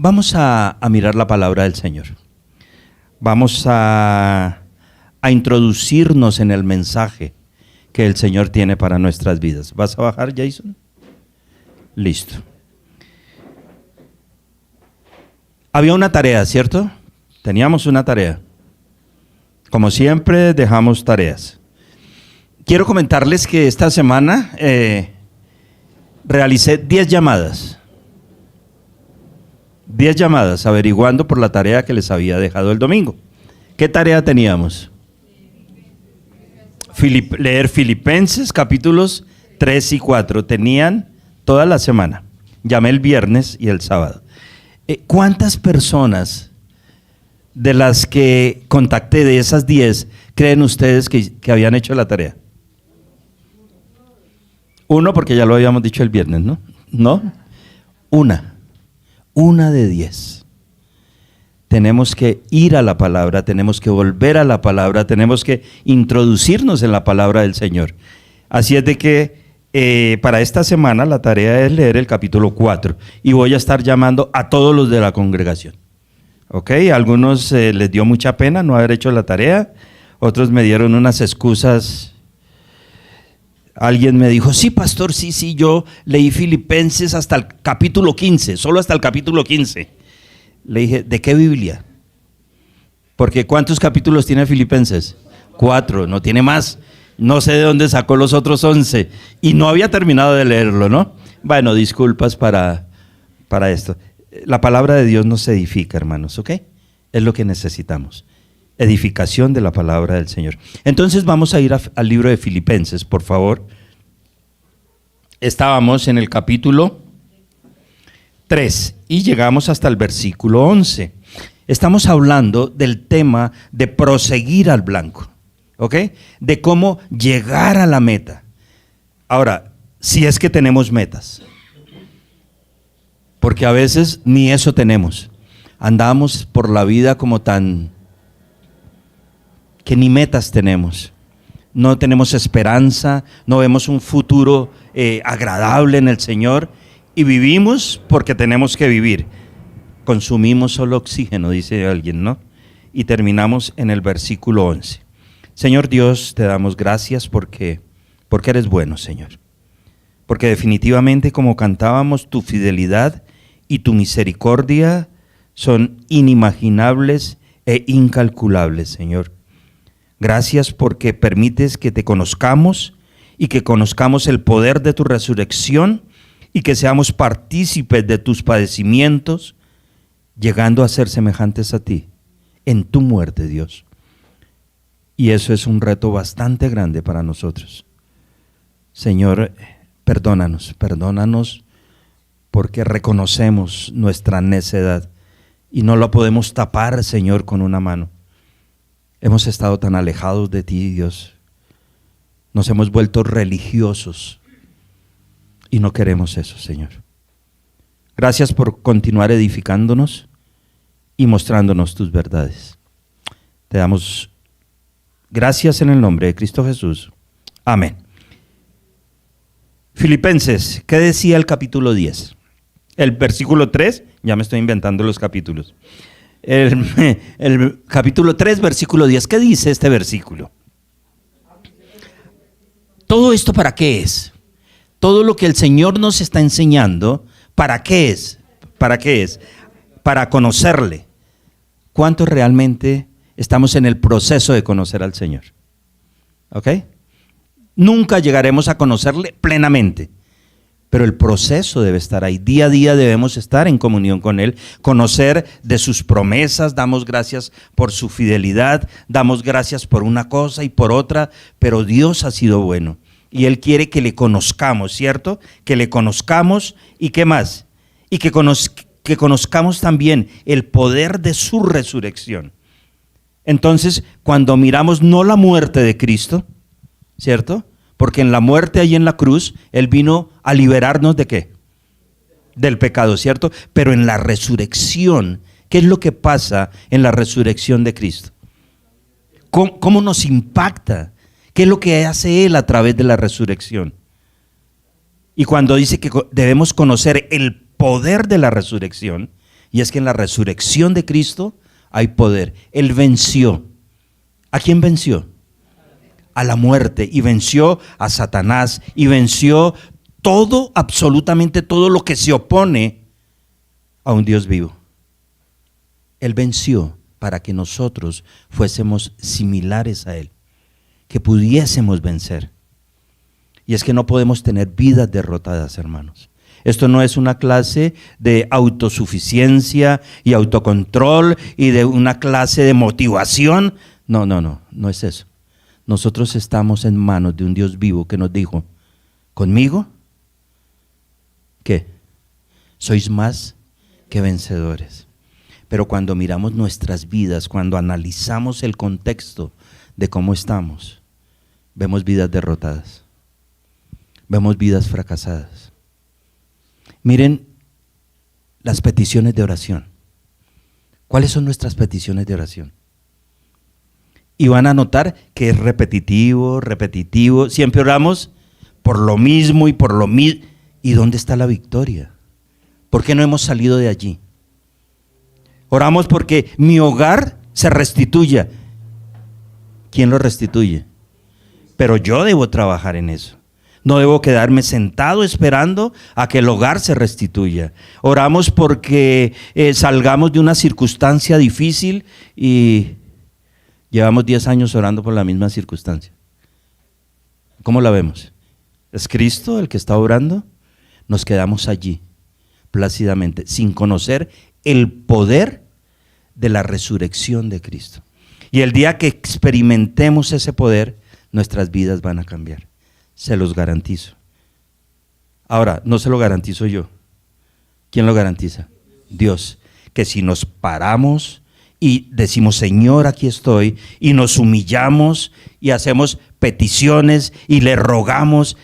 Vamos a mirar la palabra del Señor. Vamos a introducirnos en el mensaje que el Señor tiene para nuestras vidas. ¿Vas a bajar, Jason? Listo. Había una tarea, ¿cierto? Teníamos una tarea. Como siempre, dejamos tareas. Quiero comentarles que esta semana realicé 10 llamadas. 10 llamadas averiguando por la tarea que les había dejado el domingo. ¿Qué tarea teníamos? Leer Filipenses capítulos 3 y 4. Tenían toda la semana. Llamé el viernes y el sábado. ¿Cuántas personas de las que contacté, de esas 10, creen ustedes que habían hecho la tarea? Uno, porque ya lo habíamos dicho el viernes, ¿no? ¿No? Una de 10. Tenemos que ir a la palabra, tenemos que volver a la palabra, tenemos que introducirnos en la palabra del Señor. Así es de que para esta semana la tarea es leer el capítulo 4 y voy a estar llamando a todos los de la congregación. ¿Ok? A algunos les dio mucha pena no haber hecho la tarea, otros me dieron unas excusas. Alguien me dijo, sí, pastor, sí, yo leí Filipenses hasta el capítulo 15, solo hasta el capítulo 15. Le dije, ¿de qué Biblia? Porque ¿cuántos capítulos tiene Filipenses? 4, no tiene más. No sé de dónde sacó los otros 11. Y no había terminado de leerlo, ¿no? Bueno, disculpas para esto. La palabra de Dios nos edifica, hermanos, ¿ok? Es lo que necesitamos. Edificación de la palabra del Señor. Entonces vamos a ir al libro de Filipenses, por favor. Estábamos en el capítulo 3 y llegamos hasta el versículo 11. Estamos hablando del tema de proseguir al blanco, ¿ok? De cómo llegar a la meta. Ahora, si es que tenemos metas, porque a veces ni eso tenemos. Andamos por la vida como tan que ni metas tenemos, no tenemos esperanza, no vemos un futuro agradable en el Señor y vivimos porque tenemos que vivir. Consumimos solo oxígeno, dice alguien, ¿no? Y terminamos en el versículo 11. Señor Dios, te damos gracias porque eres bueno, Señor. Porque definitivamente, como cantábamos, tu fidelidad y tu misericordia son inimaginables e incalculables, Señor. Gracias porque permites que te conozcamos y que conozcamos el poder de tu resurrección y que seamos partícipes de tus padecimientos, llegando a ser semejantes a ti en tu muerte, Dios. Y eso es un reto bastante grande para nosotros. Señor, perdónanos porque reconocemos nuestra necedad y no la podemos tapar, Señor, con una mano. Hemos estado tan alejados de ti, Dios. Nos hemos vuelto religiosos y no queremos eso, Señor. Gracias por continuar edificándonos y mostrándonos tus verdades. Te damos gracias en el nombre de Cristo Jesús. Amén. Filipenses, ¿qué decía el capítulo 10? El versículo 3, ya me estoy inventando los capítulos. El capítulo 3, versículo 10. ¿Qué dice este versículo? ¿Todo esto para qué es? Todo lo que el Señor nos está enseñando, ¿para qué es? ¿Para qué es? Para conocerle. ¿Cuántos realmente estamos en el proceso de conocer al Señor? ¿Ok? Nunca llegaremos a conocerle plenamente. Pero el proceso debe estar ahí. Día a día debemos estar en comunión con Él, conocer de sus promesas. Damos gracias por su fidelidad, damos gracias por una cosa y por otra, pero Dios ha sido bueno. Y Él quiere que le conozcamos, ¿cierto? Que le conozcamos y ¿qué más? Y que conozcamos también el poder de su resurrección. Entonces, cuando miramos no la muerte de Cristo, ¿cierto? Porque en la muerte ahí en la cruz, Él vino a liberarnos ¿de qué? Del pecado, ¿cierto? Pero en la resurrección, ¿qué es lo que pasa en la resurrección de Cristo? ¿Cómo nos impacta? ¿Qué es lo que hace Él a través de la resurrección? Y cuando dice que debemos conocer el poder de la resurrección, Y es que en la resurrección de Cristo hay poder. Él venció. ¿A quién venció? A la muerte, y venció a Satanás, y venció todo, absolutamente todo lo que se opone a un Dios vivo. Él venció para que nosotros fuésemos similares a Él, que pudiésemos vencer. Y es que no podemos tener vidas derrotadas, hermanos. Esto no es una clase de autosuficiencia y autocontrol y de una clase de motivación. No es eso. Nosotros estamos en manos de un Dios vivo que nos dijo, conmigo, ¿qué? Sois más que vencedores. Pero cuando miramos nuestras vidas, cuando analizamos el contexto de cómo estamos, vemos vidas derrotadas, vemos vidas fracasadas. Miren las peticiones de oración. ¿Cuáles son nuestras peticiones de oración? Y van a notar que es repetitivo. Siempre oramos por lo mismo y por lo mismo. ¿Y dónde está la victoria? ¿Por qué no hemos salido de allí? Oramos porque mi hogar se restituya. ¿Quién lo restituye? Pero yo debo trabajar en eso. No debo quedarme sentado esperando a que el hogar se restituya. Oramos porque salgamos de una circunstancia difícil y llevamos 10 años orando por la misma circunstancia. ¿Cómo la vemos? ¿Es Cristo el que está obrando? Nos quedamos allí, plácidamente, sin conocer el poder de la resurrección de Cristo. Y el día que experimentemos ese poder, nuestras vidas van a cambiar. Se los garantizo. Ahora, no se lo garantizo yo. ¿Quién lo garantiza? Dios. Que si nos paramos y decimos, Señor, aquí estoy, y nos humillamos y hacemos peticiones y le rogamos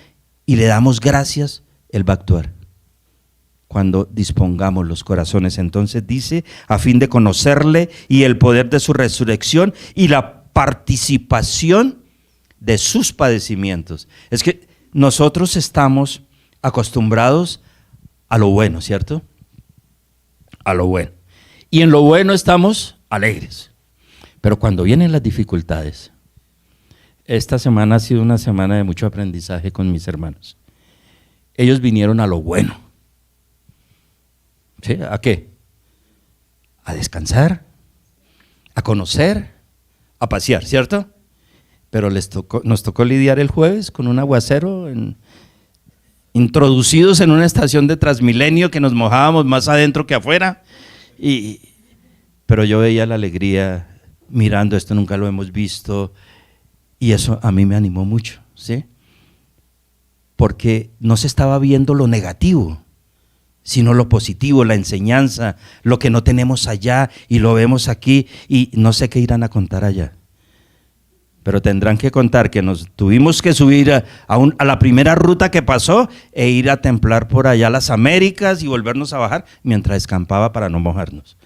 y le damos gracias, Él va a actuar. Cuando dispongamos los corazones, entonces dice, a fin de conocerle y el poder de su resurrección y la participación de sus padecimientos. Es que nosotros estamos acostumbrados a lo bueno, ¿cierto? A lo bueno. Y en lo bueno estamos alegres. Pero cuando vienen las dificultades, esta semana ha sido una semana de mucho aprendizaje con mis hermanos. Ellos vinieron a lo bueno. ¿Sí? ¿A qué? A descansar, a conocer, a pasear, ¿cierto? Pero nos tocó lidiar el jueves con un aguacero, introducidos en una estación de Transmilenio que nos mojábamos más adentro que afuera. Pero yo veía la alegría mirando esto, nunca lo hemos visto, y eso a mí me animó mucho, ¿sí? Porque no se estaba viendo lo negativo, sino lo positivo, la enseñanza, lo que no tenemos allá y lo vemos aquí, y no sé qué irán a contar allá. Pero tendrán que contar que nos tuvimos que subir a la primera ruta que pasó e ir a templar por allá las Américas y volvernos a bajar mientras escampaba para no mojarnos.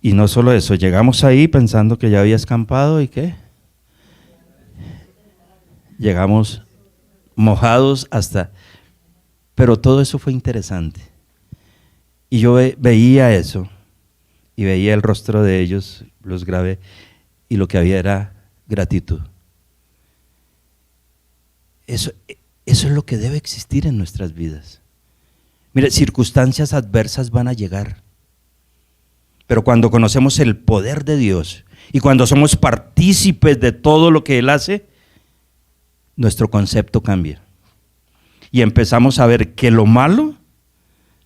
Y no solo eso, llegamos ahí pensando que ya había escampado y ¿qué? Llegamos mojados hasta... Pero todo eso fue interesante. Y yo veía eso y veía el rostro de ellos, los grabé. Y lo que había era gratitud. Eso es lo que debe existir en nuestras vidas. Mire, circunstancias adversas van a llegar. Pero cuando conocemos el poder de Dios y cuando somos partícipes de todo lo que Él hace, nuestro concepto cambia. Y empezamos a ver que lo malo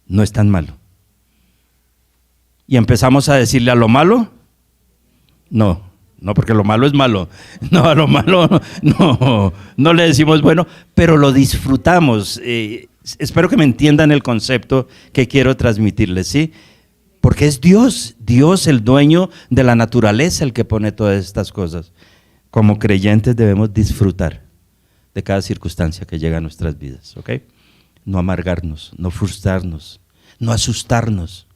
no es tan malo. Y empezamos a decirle a lo malo, no, porque lo malo es malo. No, a lo malo no le decimos bueno, pero lo disfrutamos. Espero que me entiendan el concepto que quiero transmitirles, ¿sí? Porque es Dios el dueño de la naturaleza, el que pone todas estas cosas. Como creyentes debemos disfrutar de cada circunstancia que llega a nuestras vidas, ¿ok? No amargarnos, no frustrarnos, no asustarnos.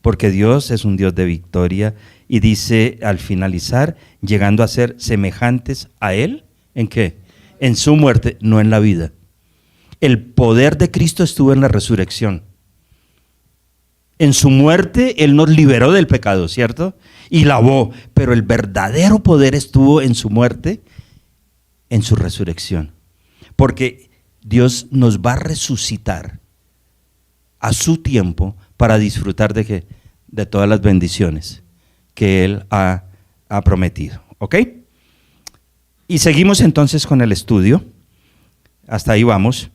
Porque Dios es un Dios de victoria y dice al finalizar, llegando a ser semejantes a Él, ¿en qué? En su muerte, no en la vida. El poder de Cristo estuvo en la resurrección. En su muerte Él nos liberó del pecado, ¿cierto? Y lavó, pero el verdadero poder estuvo en su muerte, en su resurrección. Porque Dios nos va a resucitar a su tiempo para disfrutar de ¿qué? De todas las bendiciones que Él ha prometido. ¿Ok? Y seguimos entonces con el estudio. Hasta ahí vamos.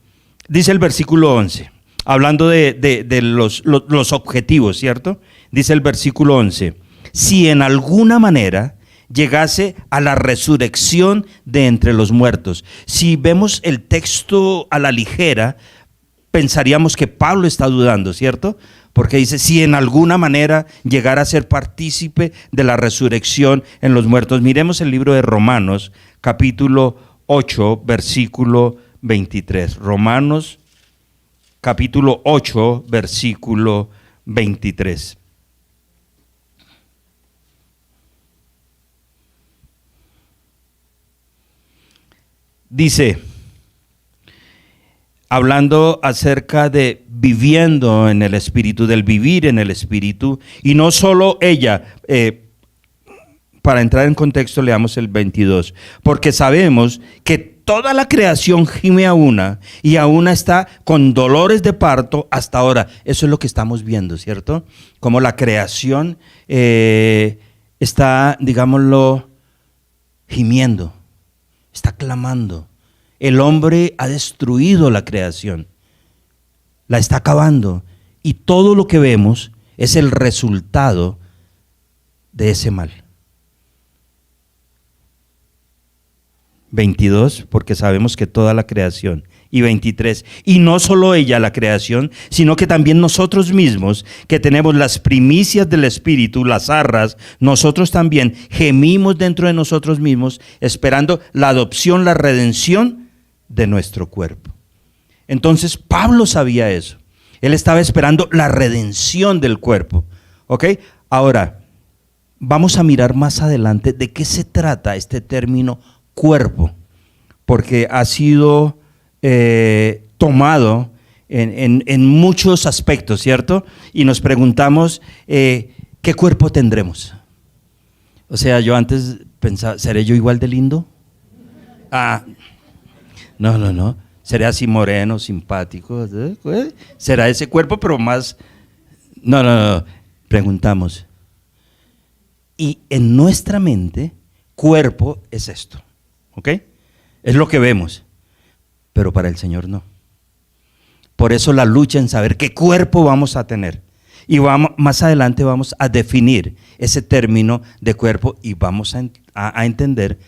Dice el versículo 11, hablando de los objetivos, ¿cierto? Dice el versículo 11, si en alguna manera llegase a la resurrección de entre los muertos. Si vemos el texto a la ligera, pensaríamos que Pablo está dudando, ¿cierto? Porque dice, si en alguna manera llegara a ser partícipe de la resurrección en los muertos. Miremos el libro de Romanos, capítulo 8, versículo 23. Romanos, capítulo 8, versículo 23. Dice, hablando acerca de viviendo en el Espíritu, del vivir en el Espíritu, y no solo ella, para entrar en contexto leamos el 22, porque sabemos que toda la creación gime a una y a una está con dolores de parto hasta ahora. Eso es lo que estamos viendo, ¿cierto? Como la creación está, digámoslo, gimiendo, está clamando. El hombre ha destruido la creación, la está acabando, y todo lo que vemos es el resultado de ese mal. 22, porque sabemos que toda la creación. Y 23, y no solo ella la creación, sino que también nosotros mismos, que tenemos las primicias del Espíritu, las arras, nosotros también gemimos dentro de nosotros mismos, esperando la adopción, la redención de nuestro cuerpo. Entonces Pablo sabía eso. Él estaba esperando la redención del cuerpo. ¿Ok? Ahora, vamos a mirar más adelante de qué se trata este término cuerpo, porque ha sido tomado en muchos aspectos, ¿cierto? Y nos preguntamos, ¿qué cuerpo tendremos? O sea, yo antes pensaba, ¿seré yo igual de lindo? No. ¿Seré así moreno, simpático? ¿Será ese cuerpo, pero más? No. Preguntamos. Y en nuestra mente, cuerpo es esto, ¿ok? Es lo que vemos, pero para el Señor no. Por eso la lucha en saber qué cuerpo vamos a tener. Y más adelante vamos a definir ese término de cuerpo y vamos a entender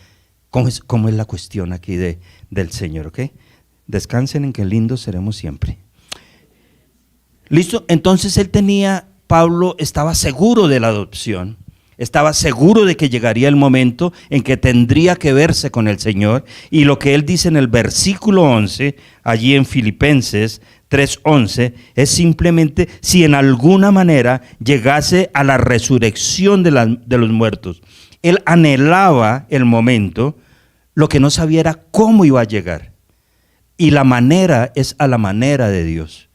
cómo es la cuestión aquí del Señor, ¿ok? Descansen en que lindos seremos siempre. ¿Listo? Entonces Pablo estaba seguro de la adopción. Estaba seguro de que llegaría el momento en que tendría que verse con el Señor. Y lo que él dice en el versículo 11, allí en Filipenses 3:11, es simplemente si en alguna manera llegase a la resurrección de los muertos. Él anhelaba el momento, lo que no sabía era cómo iba a llegar. Y la manera es a la manera de Dios.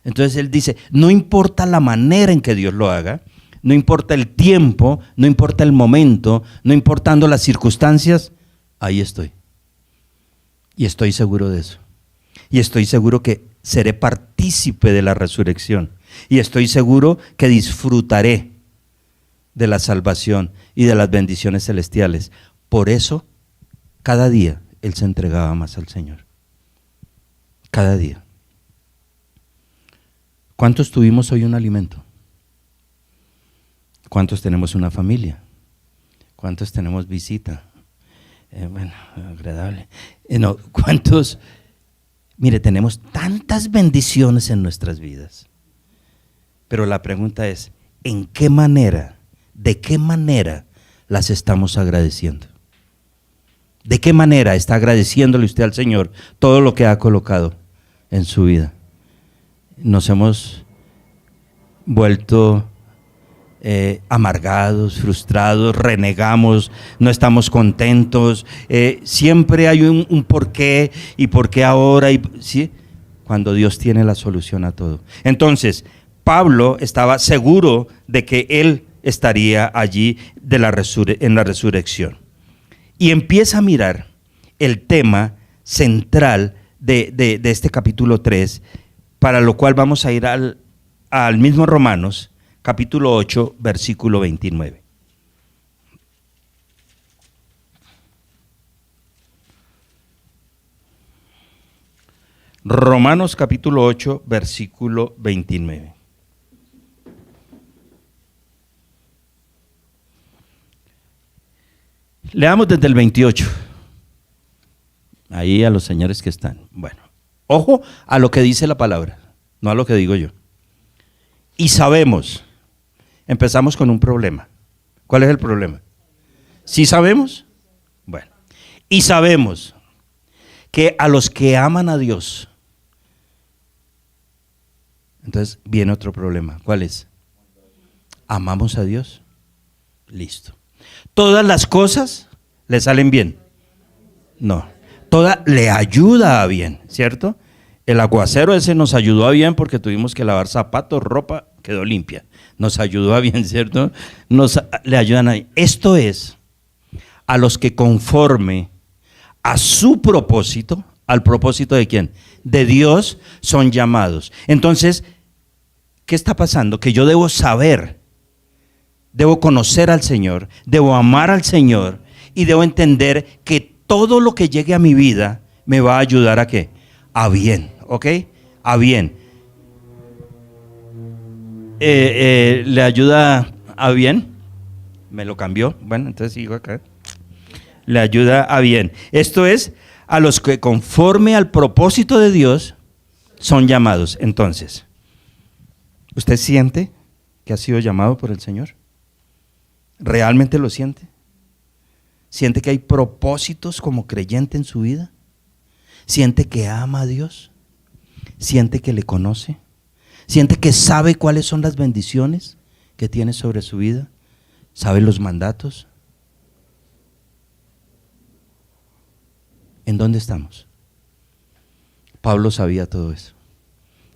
Entonces él dice, no importa la manera en que Dios lo haga, no importa el tiempo, no importa el momento, no importando las circunstancias, ahí estoy. Y estoy seguro de eso. Y estoy seguro que seré partícipe de la resurrección. Y estoy seguro que disfrutaré de la salvación y de las bendiciones celestiales. Por eso, cada día él se entregaba más al Señor. Cada día. ¿Cuántos tuvimos hoy un alimento? ¿Cuántos tenemos una familia? ¿Cuántos tenemos visita? Agradable. ¿Cuántos? Mire, tenemos tantas bendiciones en nuestras vidas. Pero la pregunta es, ¿en qué manera, de qué manera las estamos agradeciendo? ¿De qué manera está agradeciéndole usted al Señor todo lo que ha colocado en su vida? Nos hemos vuelto amargados, frustrados, renegamos, no estamos contentos, siempre hay un por qué y por qué ahora, ¿sí? Cuando Dios tiene la solución a todo. Entonces, Pablo estaba seguro de que él estaría allí en la resurrección. Y empieza a mirar el tema central de este capítulo 3, para lo cual vamos a ir al mismo Romanos, capítulo 8, versículo 29. Romanos capítulo 8, versículo 29. Leamos desde el 28. Ahí a los señores que están. Bueno, ojo a lo que dice la palabra, no a lo que digo yo. Y sabemos, empezamos con un problema. ¿Cuál es el problema? ¿Sí sabemos? Bueno, y sabemos que a los que aman a Dios, entonces viene otro problema. ¿Cuál es? ¿Amamos a Dios? Listo. ¿Todas las cosas le salen bien? No. Toda le ayuda a bien, ¿cierto? El aguacero ese nos ayudó a bien porque tuvimos que lavar zapatos, ropa, quedó limpia. Nos ayudó a bien, ¿cierto? Le ayudan a bien. Esto es a los que conforme a su propósito, ¿al propósito de quién? De Dios, son llamados. Entonces, ¿qué está pasando? Que yo debo saber, debo conocer al Señor, debo amar al Señor y debo entender que todo lo que llegue a mi vida me va a ayudar ¿a qué? A bien, ¿ok? A bien. ¿Le ayuda a bien? ¿Me lo cambió? Bueno, entonces sigo acá. Le ayuda a bien. Esto es a los que conforme al propósito de Dios son llamados. Entonces, ¿usted siente que ha sido llamado por el Señor? ¿Realmente lo siente? ¿Siente que hay propósitos como creyente en su vida? ¿Siente que ama a Dios? ¿Siente que le conoce? ¿Siente que sabe cuáles son las bendiciones que tiene sobre su vida? ¿Sabe los mandatos? ¿En dónde estamos? Pablo sabía todo eso.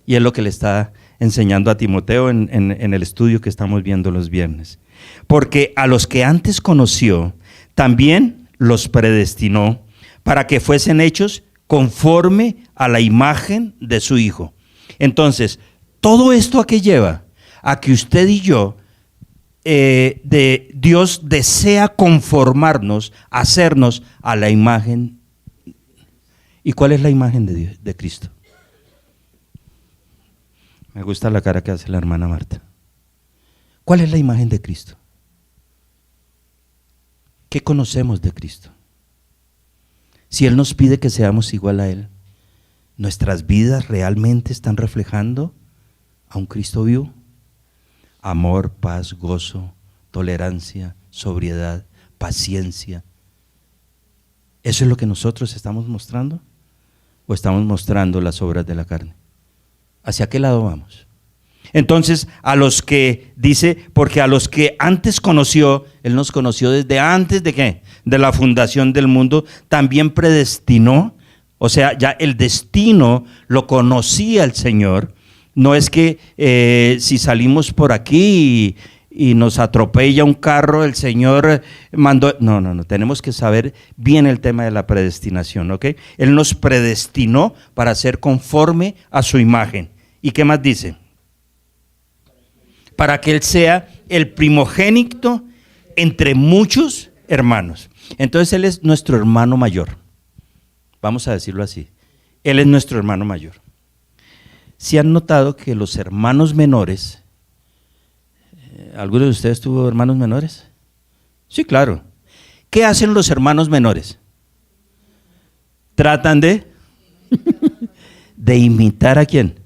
Y es lo que le está enseñando a Timoteo en el estudio que estamos viendo los viernes. Porque a los que antes conoció, también los predestinó para que fuesen hechos conforme a la imagen de su Hijo. Entonces, todo esto ¿a qué lleva? A que usted y yo, Dios desea conformarnos, hacernos a la imagen. ¿Y cuál es la imagen de Dios, de Cristo? Me gusta la cara que hace la hermana Marta. ¿Cuál es la imagen de Cristo? ¿Qué conocemos de Cristo? Si Él nos pide que seamos igual a Él, ¿nuestras vidas realmente están reflejando a un Cristo vivo? Amor, paz, gozo, tolerancia, sobriedad, paciencia. ¿Eso es lo que nosotros estamos mostrando? ¿O estamos mostrando las obras de la carne? ¿Hacia qué lado vamos? Entonces, a los que dice, porque a los que antes conoció, Él nos conoció desde antes de ¿qué? De la fundación del mundo, también predestinó, o sea, ya el destino lo conocía el Señor. No es que si salimos por aquí y nos atropella un carro, el Señor mandó, no, tenemos que saber bien el tema de la predestinación, ¿ok? Él nos predestinó para ser conforme a su imagen. ¿Y qué más dice? Para que Él sea el primogénito entre muchos hermanos. Entonces Él es nuestro hermano mayor. Vamos a decirlo así. Él es nuestro hermano mayor. ¿Sí han notado que los hermanos menores, ¿alguno de ustedes tuvo hermanos menores? Sí, claro. ¿Qué hacen los hermanos menores? Tratan de imitar ¿a quién?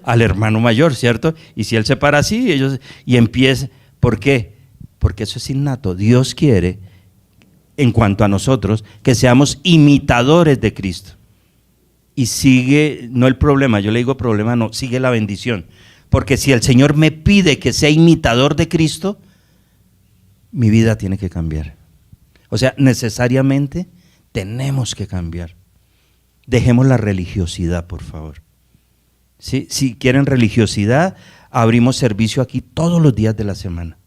Al hermano mayor, ¿cierto? Y si él se para así, y empieza. ¿Por qué? Porque eso es innato. Dios quiere, en cuanto a nosotros, que seamos imitadores de Cristo. Y sigue, no el problema, yo le digo problema, no, sigue la bendición. Porque si el Señor me pide que sea imitador de Cristo, mi vida tiene que cambiar. O sea, necesariamente tenemos que cambiar. Dejemos la religiosidad, por favor. ¿Sí? Si quieren religiosidad, abrimos servicio aquí todos los días de la semana.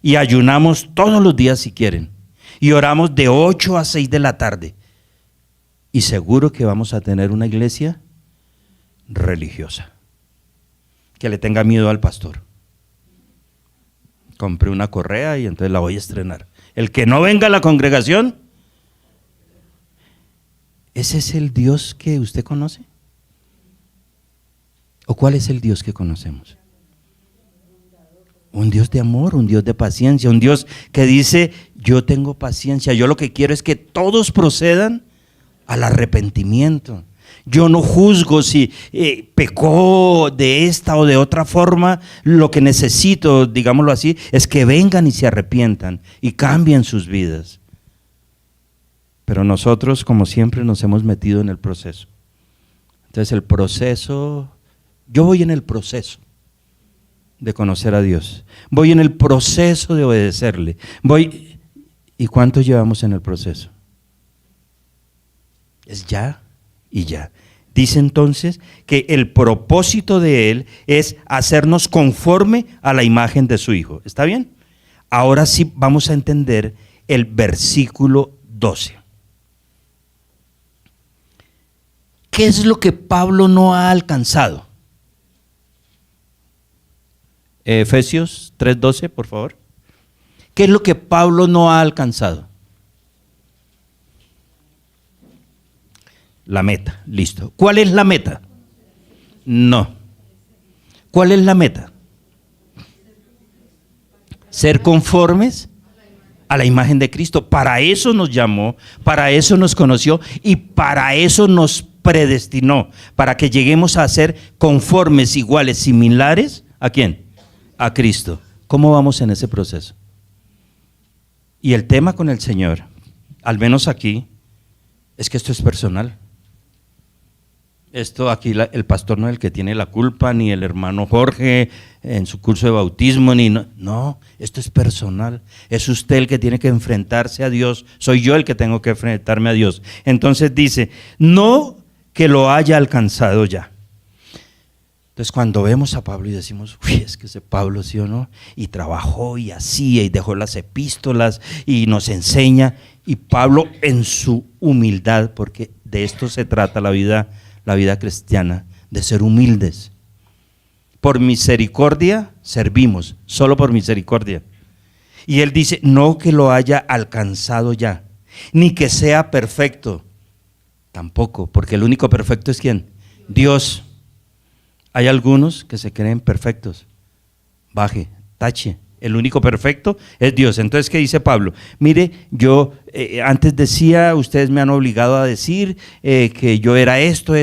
Y ayunamos todos los días si quieren. Y oramos de 8 a 6 de la tarde. Y seguro que vamos a tener una iglesia religiosa. Que le tenga miedo al pastor. Compré una correa y entonces la voy a estrenar. El que no venga a la congregación, ¿ese es el Dios que usted conoce? ¿O cuál es el Dios que conocemos? Un Dios de amor, un Dios de paciencia, un Dios que dice, yo tengo paciencia, yo lo que quiero es que todos procedan al arrepentimiento. Yo no juzgo si pecó de esta o de otra forma. Lo que necesito, digámoslo así, es que vengan y se arrepientan y cambien sus vidas. Pero nosotros, como siempre, nos hemos metido en el proceso. Entonces el proceso, yo voy en el proceso de conocer a Dios. Voy en el proceso de obedecerle. ¿Y cuánto llevamos en el proceso? Es ya y ya. Dice entonces que el propósito de Él es hacernos conforme a la imagen de su Hijo. ¿Está bien? Ahora sí vamos a entender el versículo 12. ¿Qué es lo que Pablo no ha alcanzado? Efesios 3:12, por favor. ¿Qué es lo que Pablo no ha alcanzado? La meta, listo. ¿Cuál es la meta? No. ¿Cuál es la meta? Ser conformes a la imagen de Cristo. Para eso nos llamó, para eso nos conoció y para eso nos predestinó, para que lleguemos a ser conformes, iguales, similares. ¿A quién? A Cristo. ¿Cómo vamos en ese proceso? Y el tema con el Señor, al menos aquí, es que esto es personal. Esto aquí el pastor no es el que tiene la culpa, ni el hermano Jorge en su curso de bautismo, no, esto es personal. Es usted el que tiene que enfrentarse a Dios, soy yo el que tengo que enfrentarme a Dios. Entonces dice, no que lo haya alcanzado ya. Entonces cuando vemos a Pablo y decimos, uy, es que ese Pablo sí o no, y trabajó y hacía y dejó las epístolas y nos enseña, y Pablo en su humildad, porque de esto se trata la vida cristiana, de ser humildes. Por misericordia servimos, solo por misericordia. Y él dice, no que lo haya alcanzado ya, ni que sea perfecto, tampoco, porque el único perfecto es ¿quién? Dios. Hay algunos que se creen perfectos. Baje, tache. El único perfecto es Dios. Entonces, ¿qué dice Pablo? Mire, yo antes decía, ustedes me han obligado a decir que yo era esto,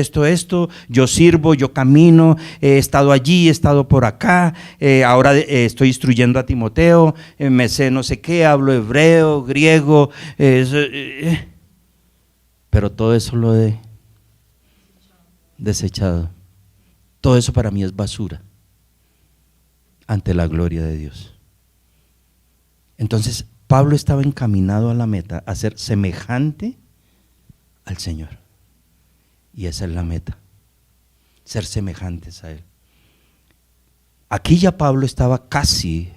yo sirvo, yo camino, he estado allí, he estado por acá, ahora estoy instruyendo a Timoteo, me sé no sé qué, hablo hebreo, griego, pero todo eso lo he desechado. Todo eso para mí es basura ante la gloria de Dios. Entonces, Pablo estaba encaminado a la meta, a ser semejante al Señor. Y esa es la meta, ser semejantes a Él. Aquí ya Pablo estaba casi,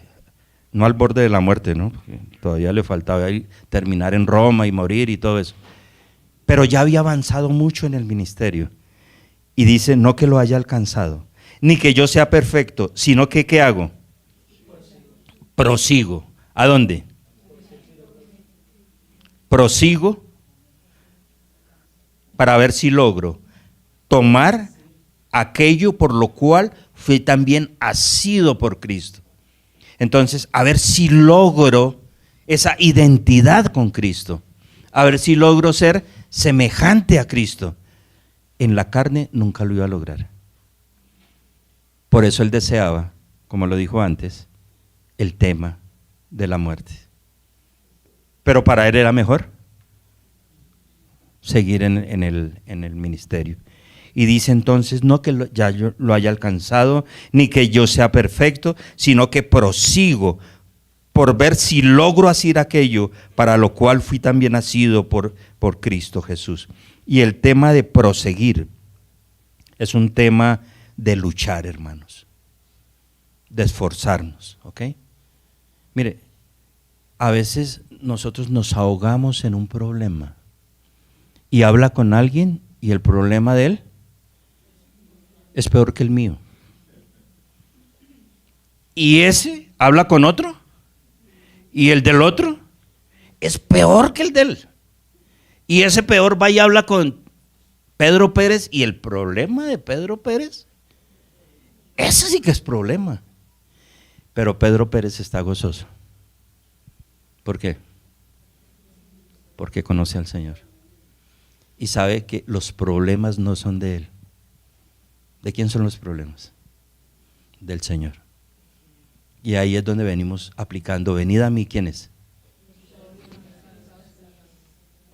no al borde de la muerte, ¿no? Porque todavía le faltaba terminar en Roma y morir y todo eso. Pero ya había avanzado mucho en el ministerio. Y dice, no que lo haya alcanzado, ni que yo sea perfecto, sino que ¿qué hago? Prosigo. ¿A dónde? Prosigo para ver si logro tomar aquello por lo cual fui también asido por Cristo. Entonces, a ver si logro esa identidad con Cristo, a ver si logro ser semejante a Cristo. En la carne nunca lo iba a lograr. Por eso él deseaba, como lo dijo antes, el tema de la muerte. Pero para él era mejor seguir en el ministerio. Y dice entonces, no que ya yo lo haya alcanzado, ni que yo sea perfecto, sino que prosigo por ver si logro hacer aquello para lo cual fui también nacido por Cristo Jesús. Y el tema de proseguir es un tema de luchar, hermanos. de esforzarnos, ¿ok? Mire, a veces nosotros nos ahogamos en un problema y habla con alguien y el problema de él es peor que el mío. Y ese habla con otro y el del otro es peor que el de él. Y ese peor va y habla con Pedro Pérez y el problema de Pedro Pérez, ese sí que es problema. Pero Pedro Pérez está gozoso. ¿Por qué? Porque conoce al Señor y sabe que los problemas no son de él. ¿De quién son los problemas? Del Señor. Y ahí es donde venimos aplicando, venid a mí, ¿quién es?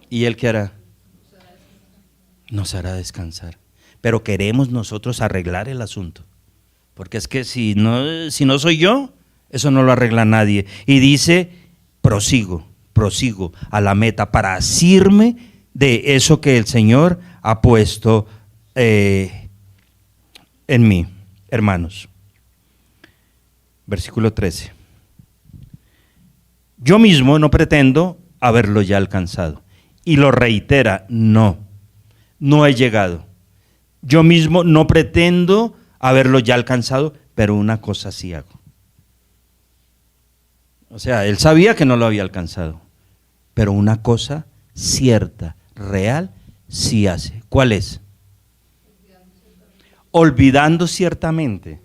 ¿Y él qué hará? Nos hará descansar. Pero queremos nosotros arreglar el asunto, porque es que si no soy yo, eso no lo arregla nadie. Y dice, prosigo a la meta para asirme de eso que el Señor ha puesto en mí, hermanos. Versículo 13. Yo mismo no pretendo haberlo ya alcanzado. Y lo reitera, no he llegado. Yo mismo no pretendo haberlo ya alcanzado, pero una cosa sí hago. O sea, él sabía que no lo había alcanzado, pero una cosa cierta, real, sí hace. ¿Cuál es? Olvidando ciertamente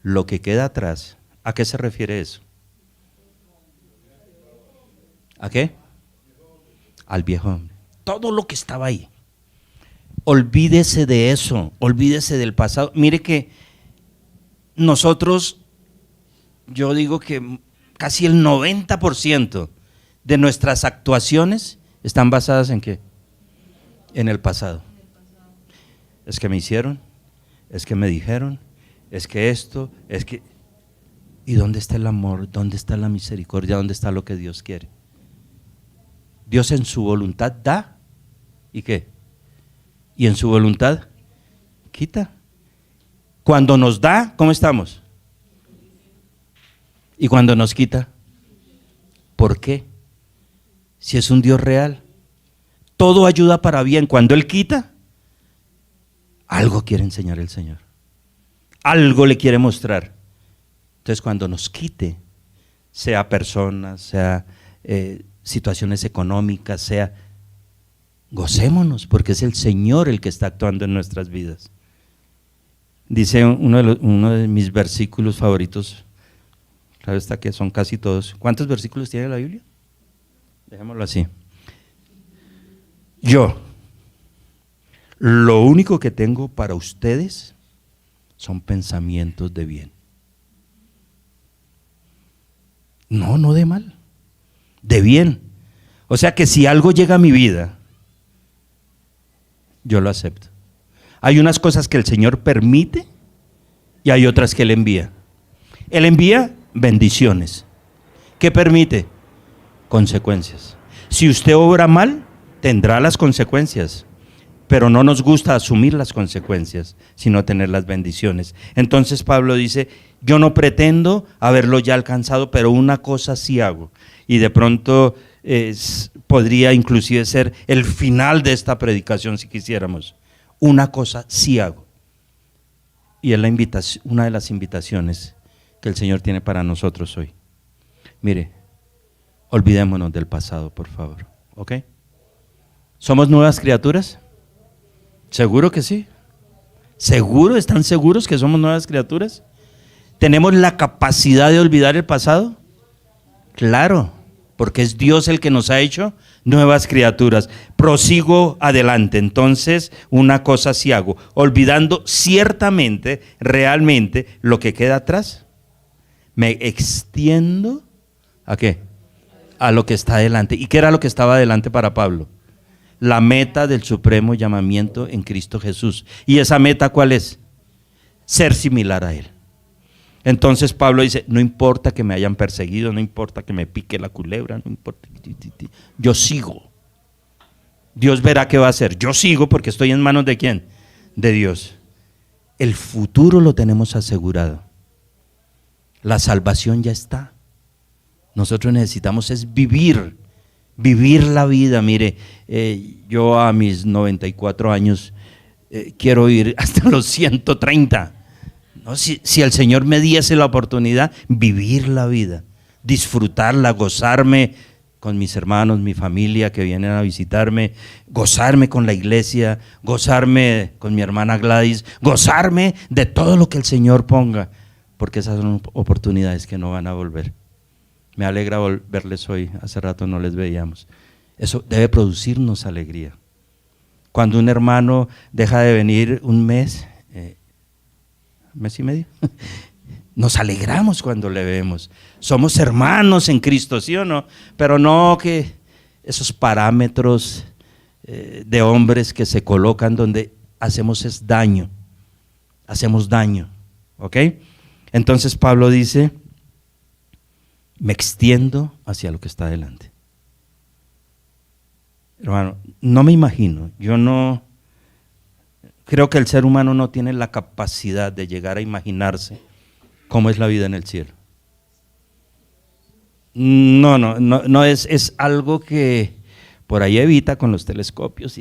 lo que queda atrás. ¿A qué se refiere eso? ¿A qué? Al viejo hombre. Todo lo que estaba ahí. Olvídese de eso, olvídese del pasado. Mire que nosotros, yo digo que casi el 90% de nuestras actuaciones están basadas ¿en qué? En el pasado. Es que me hicieron, es que me dijeron, es que esto, es que... ¿Y dónde está el amor? ¿Dónde está la misericordia? ¿Dónde está lo que Dios quiere? Dios en su voluntad da, ¿y qué? Y en su voluntad quita. Cuando nos da, ¿cómo estamos? Y cuando nos quita, ¿por qué? Si es un Dios real, todo ayuda para bien. Cuando Él quita, algo quiere enseñar el Señor, algo le quiere mostrar. Entonces cuando nos quite, sea personas, sea situaciones económicas, sea, gocémonos, porque es el Señor el que está actuando en nuestras vidas. Dice uno de mis versículos favoritos, claro está que son casi todos. ¿Cuántos versículos tiene la Biblia? Dejémoslo así. Yo, lo único que tengo para ustedes son pensamientos de bien. No de mal, de bien. O sea que si algo llega a mi vida, yo lo acepto. Hay unas cosas que el Señor permite y hay otras que Él envía. Él envía bendiciones. ¿Qué permite? Consecuencias. Si usted obra mal, tendrá las consecuencias, pero no nos gusta asumir las consecuencias, sino tener las bendiciones. Entonces Pablo dice, yo no pretendo haberlo ya alcanzado, pero una cosa sí hago. Y de pronto podría inclusive ser el final de esta predicación si quisiéramos. Una cosa sí hago. Y es la invitación, una de las invitaciones que el Señor tiene para nosotros hoy. Mire, olvidémonos del pasado, por favor, ¿ok? ¿Somos nuevas criaturas? ¿Seguro que sí? ¿Seguro? ¿Están seguros que somos nuevas criaturas? ¿Tenemos la capacidad de olvidar el pasado? Claro, porque es Dios el que nos ha hecho nuevas criaturas. Prosigo adelante, entonces una cosa sí hago, olvidando ciertamente, realmente, lo que queda atrás, me extiendo, ¿a qué? A lo que está adelante. ¿Y qué era lo que estaba adelante para Pablo? La meta del supremo llamamiento en Cristo Jesús. ¿Y esa meta cuál es? Ser similar a Él. Entonces Pablo dice, no importa que me hayan perseguido, no importa que me pique la culebra, no importa, yo sigo. Dios verá qué va a hacer. Yo sigo porque estoy en manos ¿de quién? De Dios. El futuro lo tenemos asegurado. La salvación ya está. Nosotros necesitamos es vivir la vida. Mire, yo a mis 94 años quiero ir hasta los 130. ¿No? Si el Señor me diese la oportunidad, vivir la vida, disfrutarla, gozarme con mis hermanos, mi familia que vienen a visitarme, gozarme con la iglesia, gozarme con mi hermana Gladys, gozarme de todo lo que el Señor ponga, porque esas son oportunidades que no van a volver. Me alegra verles hoy, hace rato no les veíamos. Eso debe producirnos alegría. Cuando un hermano deja de venir un mes y medio, nos alegramos cuando le vemos. Somos hermanos en Cristo, ¿sí o no? Pero no que esos parámetros de hombres que se colocan donde hacemos daño, ¿ok? Entonces Pablo dice, me extiendo hacia lo que está adelante. Hermano, no me imagino, yo no creo que el ser humano no tiene la capacidad de llegar a imaginarse cómo es la vida en el cielo. No es algo que por ahí evita con los telescopios,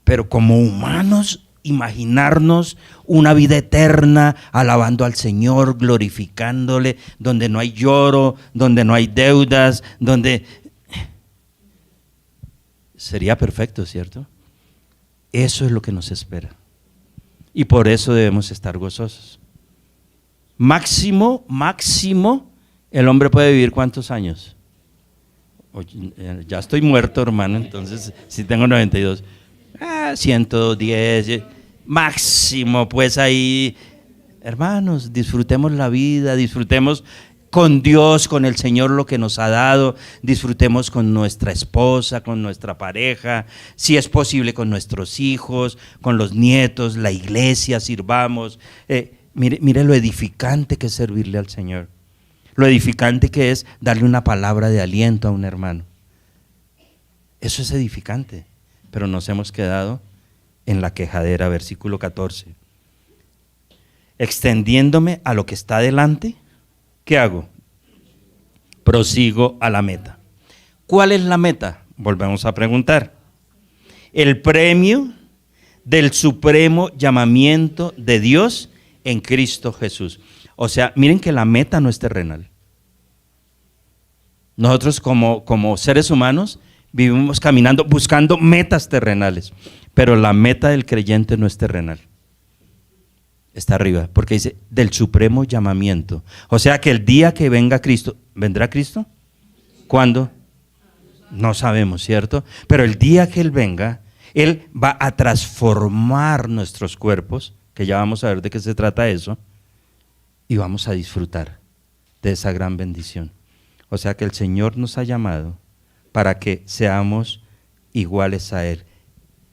pero como humanos imaginarnos una vida eterna alabando al Señor, glorificándole, donde no hay lloro, donde no hay deudas, donde sería perfecto, ¿cierto? Eso es lo que nos espera y por eso debemos estar gozosos. Máximo, el hombre puede vivir ¿cuántos años? Ya estoy muerto, hermano, entonces si tengo 92, 110, máximo, pues ahí, hermanos, disfrutemos la vida, disfrutemos con Dios, con el Señor lo que nos ha dado, disfrutemos con nuestra esposa, con nuestra pareja, si es posible con nuestros hijos, con los nietos, la iglesia, sirvamos. Mire lo edificante que es servirle al Señor, lo edificante que es darle una palabra de aliento a un hermano. Eso es edificante, pero nos hemos quedado en la quejadera, versículo 14. Extendiéndome a lo que está delante, ¿qué hago? Prosigo a la meta. ¿Cuál es la meta? Volvemos a preguntar. El premio del supremo llamamiento de Dios en Cristo Jesús. O sea, miren que la meta no es terrenal. Nosotros como seres humanos vivimos caminando buscando metas terrenales, pero la meta del creyente no es terrenal. Está arriba, porque dice del supremo llamamiento. O sea que el día que venga Cristo, ¿vendrá Cristo? ¿Cuándo? No sabemos, ¿cierto? Pero el día que Él venga, Él va a transformar nuestros cuerpos, que ya vamos a ver de qué se trata eso, y vamos a disfrutar de esa gran bendición. O sea que el Señor nos ha llamado para que seamos iguales a Él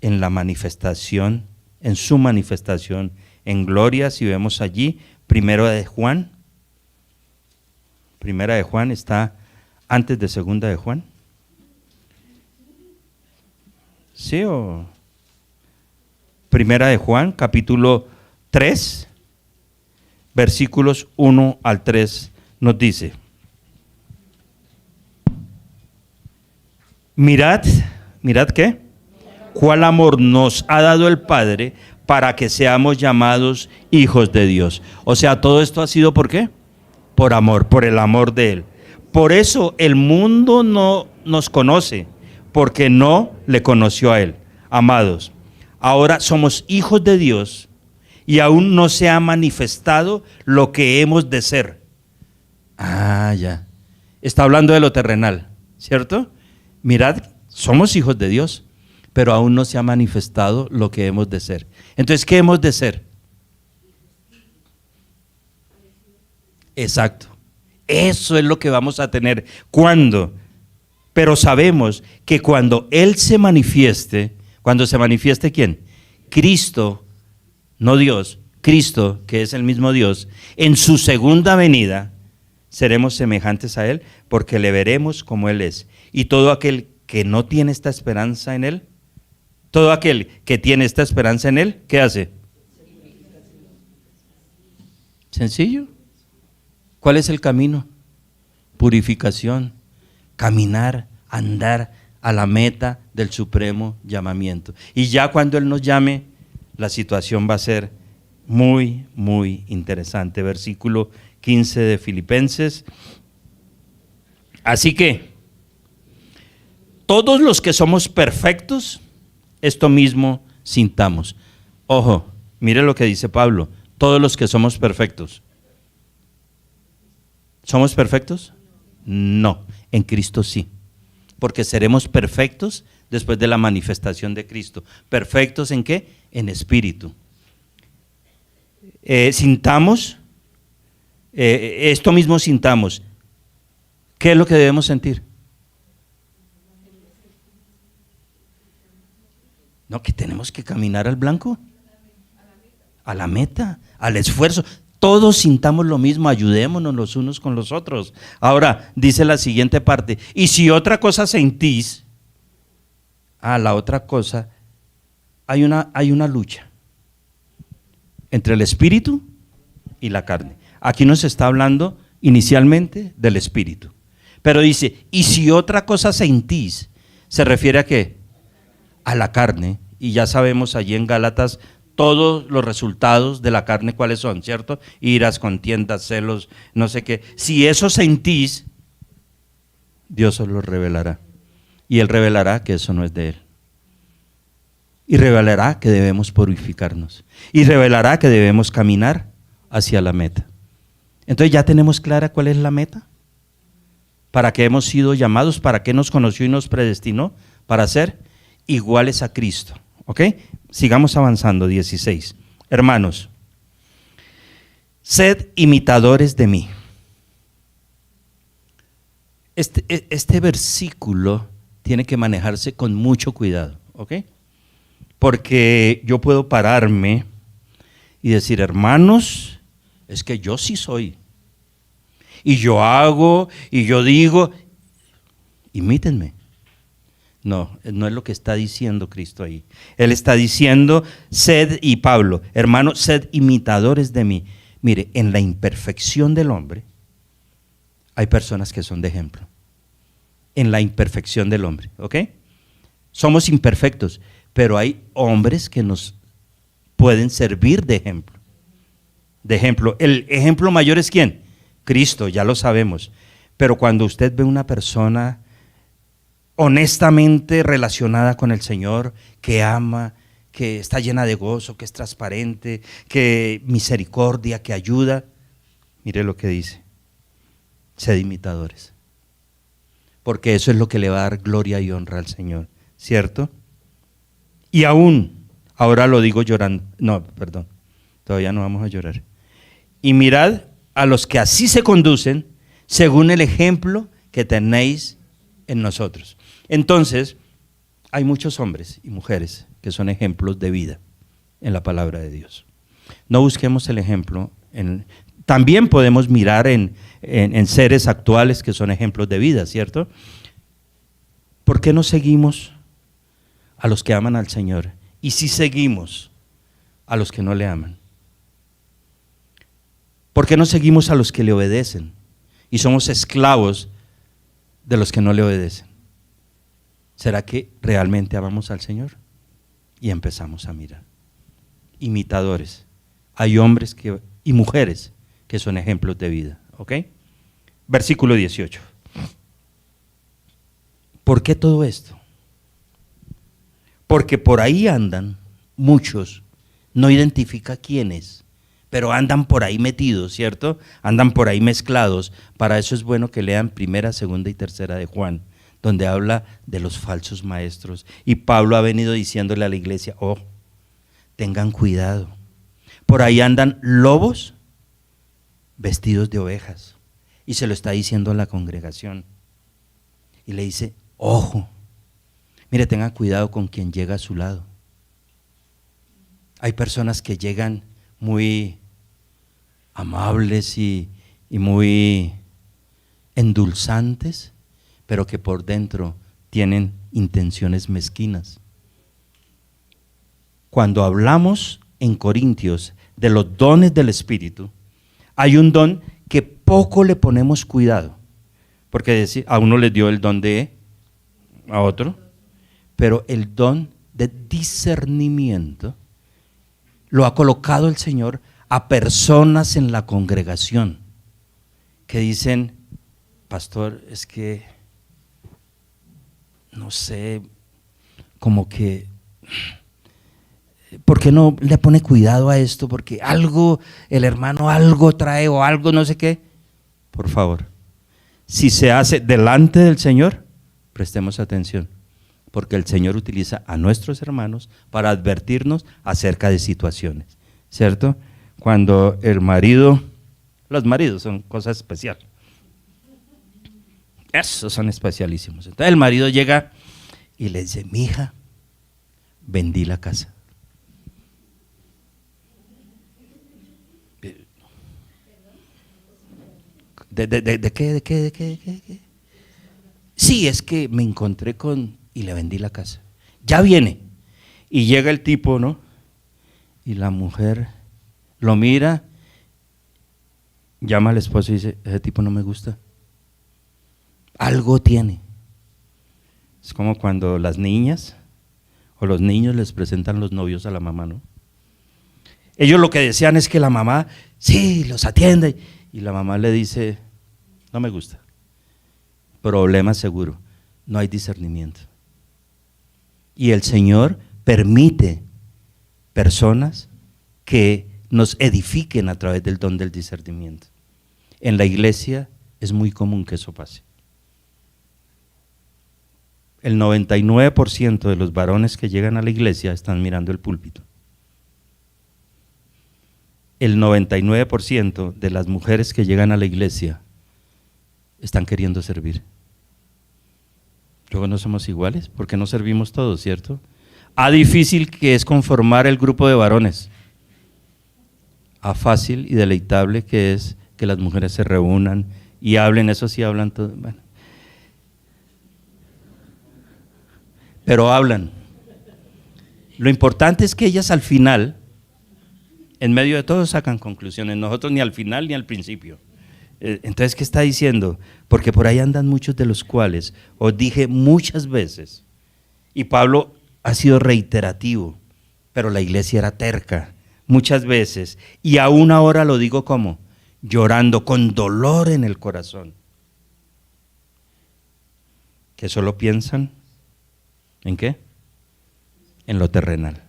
en la manifestación, en su manifestación en gloria. Si vemos allí, Primera de Juan está antes de Segunda de Juan. ¿Sí o? Primera de Juan, capítulo 3, versículos 1 al 3, nos dice: Mirad ¿qué? Cuál amor nos ha dado el Padre para que seamos llamados hijos de Dios. O sea, todo esto ha sido ¿por qué? Por amor, por el amor de Él. Por eso el mundo no nos conoce, porque no le conoció a Él. Amados, ahora somos hijos de Dios y aún no se ha manifestado lo que hemos de ser. Ya. Está hablando de lo terrenal, ¿cierto? Mirad, somos hijos de Dios, pero aún no se ha manifestado lo que hemos de ser. Entonces, ¿qué hemos de ser? Exacto. Eso es lo que vamos a tener. ¿Cuándo? Pero sabemos que cuando Él se manifieste, cuando se manifieste ¿quién? Cristo, no Dios, Cristo, que es el mismo Dios, en su segunda venida, seremos semejantes a Él, porque le veremos como Él es. Y todo aquel que no tiene esta esperanza en Él, todo aquel que tiene esta esperanza en Él, ¿qué hace? Sencillo. ¿Cuál es el camino? Purificación, caminar, andar a la meta del supremo llamamiento. Y ya cuando Él nos llame, la situación va a ser muy, muy interesante. Versículo 15 de Filipenses. Así que, todos los que somos perfectos, esto mismo sintamos. Ojo, mire lo que dice Pablo, todos los que somos perfectos. ¿Somos perfectos? No, en Cristo sí, porque seremos perfectos después de la manifestación de Cristo. ¿Perfectos en qué? En espíritu. Sintamos, esto mismo sintamos. ¿Qué es lo que debemos sentir? No, que tenemos que caminar al blanco, a la meta, al esfuerzo. Todos sintamos lo mismo, ayudémonos los unos con los otros. Ahora, dice la siguiente parte, y si otra cosa sentís, la otra cosa, hay una lucha entre el espíritu y la carne. Aquí nos está hablando inicialmente del espíritu, pero dice, y si otra cosa sentís, ¿se refiere a qué? A la carne, y ya sabemos allí en Gálatas todos los resultados de la carne cuáles son, ¿cierto? Iras, contiendas, celos, no sé qué. Si eso sentís, Dios os lo revelará. Y Él revelará que eso no es de Él. Y revelará que debemos purificarnos. Y revelará que debemos caminar hacia la meta. Entonces ya tenemos clara cuál es la meta. ¿Para qué hemos sido llamados? ¿Para qué nos conoció y nos predestinó? Para ser iguales a Cristo. ¿Ok? Sigamos avanzando, 16. Hermanos, sed imitadores de mí. Este versículo tiene que manejarse con mucho cuidado, ¿ok? Porque yo puedo pararme y decir, hermanos, es que yo sí soy. Y yo hago, y yo digo, imítenme. No, no es lo que está diciendo Cristo ahí. Él está diciendo, sed, y Pablo, hermanos, sed imitadores de mí. Mire, en la imperfección del hombre, hay personas que son de ejemplo. En la imperfección del hombre, ¿ok? Somos imperfectos, pero hay hombres que nos pueden servir de ejemplo. De ejemplo, el ejemplo mayor es ¿quién? Cristo, ya lo sabemos. Pero cuando usted ve una persona honestamente relacionada con el Señor, que ama, que está llena de gozo, que es transparente, que misericordia, que ayuda, mire lo que dice, sed imitadores, porque eso es lo que le va a dar gloria y honra al Señor, ¿cierto? Y aún, ahora lo digo llorando, no, perdón, todavía no vamos a llorar. Y mirad a los que así se conducen, según el ejemplo que tenéis en nosotros. Entonces, hay muchos hombres y mujeres que son ejemplos de vida en la palabra de Dios. No busquemos el ejemplo. También podemos mirar en seres actuales que son ejemplos de vida, ¿cierto? ¿Por qué no seguimos a los que aman al Señor? Y si seguimos a los que no le aman. ¿Por qué no seguimos a los que le obedecen? Y somos esclavos de los que no le obedecen. ¿Será que realmente amamos al Señor? Y empezamos a mirar. Imitadores. Hay hombres y mujeres que son ejemplos de vida. ¿Ok? Versículo 18. ¿Por qué todo esto? Porque por ahí andan muchos, no identifica quiénes, pero andan por ahí metidos, ¿cierto? Andan por ahí mezclados. Para eso es bueno que lean 1, 2 y 3 de Juan, donde habla de los falsos maestros. Y Pablo ha venido diciéndole a la iglesia, oh, tengan cuidado. Por ahí andan lobos vestidos de ovejas. Y se lo está diciendo a la congregación. Y le dice, ojo, mire, tengan cuidado con quien llega a su lado. Hay personas que llegan muy amables y muy endulzantes, pero que por dentro tienen intenciones mezquinas. Cuando hablamos en Corintios de los dones del Espíritu, hay un don que poco le ponemos cuidado, porque a uno le dio el don de, a otro, pero el don de discernimiento lo ha colocado el Señor a personas en la congregación que dicen: pastor, es que no sé, como que, ¿por qué no le pone cuidado a esto? Porque algo, el hermano algo trae o algo no sé qué. Por favor, si se hace delante del Señor, prestemos atención, porque el Señor utiliza a nuestros hermanos para advertirnos acerca de situaciones, ¿cierto? Cuando el marido, los maridos son cosas especiales, esos son especialísimos. Entonces el marido llega y le dice: mija, vendí la casa. ¿De qué? Sí, es que me encontré con y le vendí la casa. Ya viene. Y llega el tipo, ¿no? Y la mujer lo mira, llama al esposo y dice: ese tipo no me gusta. Algo tiene. Es como cuando las niñas o los niños les presentan los novios a la mamá, ¿no? Ellos lo que desean es que la mamá, sí, los atienda. Y la mamá le dice: no me gusta. Problema seguro, no hay discernimiento. Y el Señor permite personas que nos edifiquen a través del don del discernimiento. En la iglesia es muy común que eso pase. El 99% de los varones que llegan a la iglesia están mirando el púlpito. El 99% de las mujeres que llegan a la iglesia están queriendo servir. Luego no somos iguales, porque no servimos todos, ¿cierto? A difícil que es conformar el grupo de varones, a fácil y deleitable que es que las mujeres se reúnan y hablen, eso sí hablan todo, bueno. Pero hablan. Lo importante es que ellas al final, en medio de todo, sacan conclusiones, nosotros ni al final ni al principio. Entonces, ¿qué está diciendo? Porque por ahí andan muchos de los cuales os dije muchas veces, y Pablo ha sido reiterativo, pero la iglesia era terca muchas veces, y aún ahora lo digo como llorando, con dolor en el corazón, que solo piensan ¿en qué? En lo terrenal.